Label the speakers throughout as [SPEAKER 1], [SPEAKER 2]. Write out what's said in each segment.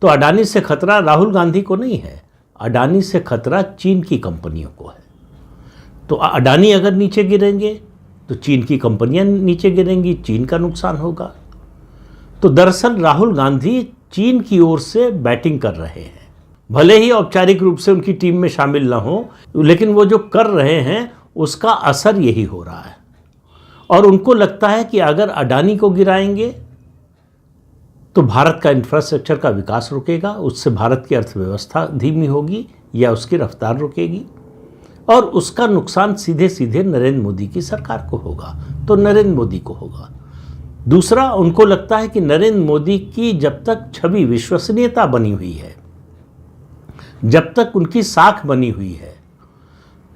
[SPEAKER 1] तो अडानी से खतरा राहुल गांधी को नहीं है, अडानी से खतरा चीन की कंपनियों को है। तो अडानी अगर नीचे गिरेंगे तो चीन की कंपनियां नीचे गिरेंगी, चीन का नुकसान होगा। तो दरअसल राहुल गांधी चीन की ओर से बैटिंग कर रहे हैं, भले ही औपचारिक रूप से उनकी टीम में शामिल न हो, लेकिन वो जो कर रहे हैं उसका असर यही हो रहा है। और उनको लगता है कि अगर अडानी को गिराएंगे तो भारत का इंफ्रास्ट्रक्चर का विकास रुकेगा, उससे भारत की अर्थव्यवस्था धीमी होगी या उसकी रफ्तार रुकेगी, और उसका नुकसान सीधे सीधे नरेंद्र मोदी की सरकार को होगा, तो नरेंद्र मोदी को होगा। दूसरा, उनको लगता है कि नरेंद्र मोदी की जब तक छवि, विश्वसनीयता बनी हुई है, जब तक उनकी साख बनी हुई है,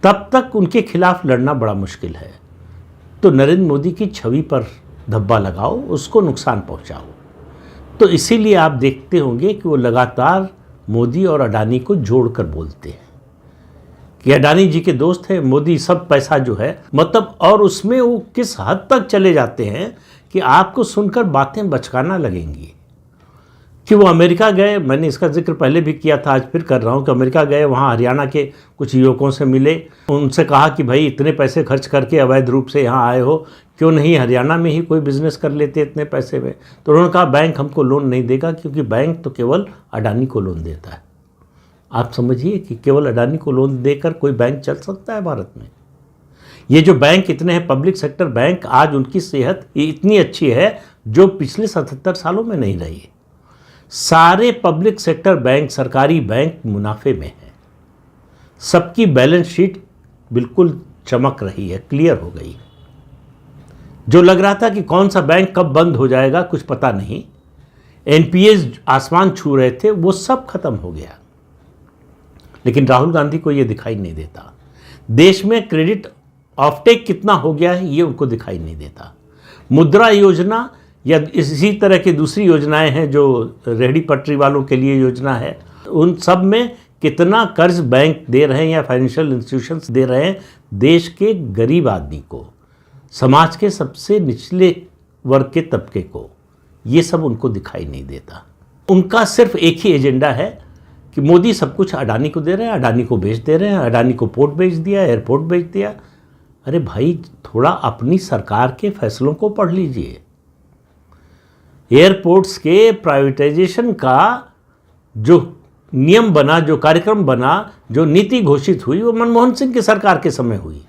[SPEAKER 1] तब तक उनके खिलाफ लड़ना बड़ा मुश्किल है। तो नरेंद्र मोदी की छवि पर धब्बा लगाओ, उसको नुकसान पहुंचाओ। तो इसीलिए आप देखते होंगे कि वो लगातार मोदी और अडानी को जोड़कर बोलते हैं कि अडानी जी के दोस्त हैं, मोदी सब पैसा जो है, मतलब, और उसमें वो किस हद तक चले जाते हैं कि आपको सुनकर बातें बचकाना लगेंगी। कि वो अमेरिका गए, मैंने इसका जिक्र पहले भी किया था, आज फिर कर रहा हूँ कि अमेरिका गए, वहाँ हरियाणा के कुछ युवकों से मिले, उनसे कहा कि भाई इतने पैसे खर्च करके अवैध रूप से यहाँ आए हो, क्यों नहीं हरियाणा में ही कोई बिजनेस कर लेते इतने पैसे में। तो उन्होंने कहा बैंक हमको लोन नहीं देगा, क्योंकि बैंक तो केवल अडानी को लोन देता है। आप समझिए कि केवल अडानी को लोन देकर कोई बैंक चल सकता है भारत में। ये जो बैंक इतने हैं पब्लिक सेक्टर बैंक, आज उनकी सेहत इतनी अच्छी है जो पिछले 77 सालों में नहीं रही है। सारे पब्लिक सेक्टर बैंक, सरकारी बैंक मुनाफे में है, सबकी बैलेंस शीट बिल्कुल चमक रही है, क्लियर हो गई। जो लग रहा था कि कौन सा बैंक कब बंद हो जाएगा कुछ पता नहीं, एनपीएस आसमान छू रहे थे, वो सब खत्म हो गया। लेकिन राहुल गांधी को ये दिखाई नहीं देता। देश में क्रेडिट ऑफटेक कितना हो गया है ये उनको दिखाई नहीं देता। मुद्रा योजना या इसी तरह की दूसरी योजनाएं हैं जो रेहड़ी पटरी वालों के लिए योजना है, उन सब में कितना कर्ज बैंक दे रहे हैं या फाइनेंशियल इंस्टीट्यूशंस दे रहे हैं देश के गरीब आदमी को, समाज के सबसे निचले वर्ग के तबके को, ये सब उनको दिखाई नहीं देता। उनका सिर्फ एक ही एजेंडा है कि मोदी सब कुछ अडानी को दे रहे हैं, अडानी को बेच दे रहे हैं, अडानी को पोर्ट बेच दिया, एयरपोर्ट बेच दिया। अरे भाई, थोड़ा अपनी सरकार के फैसलों को पढ़ लीजिए। एयरपोर्ट्स के प्राइवेटाइजेशन का जो नियम बना, जो कार्यक्रम बना, जो नीति घोषित हुई, वो मनमोहन सिंह की सरकार के समय हुई।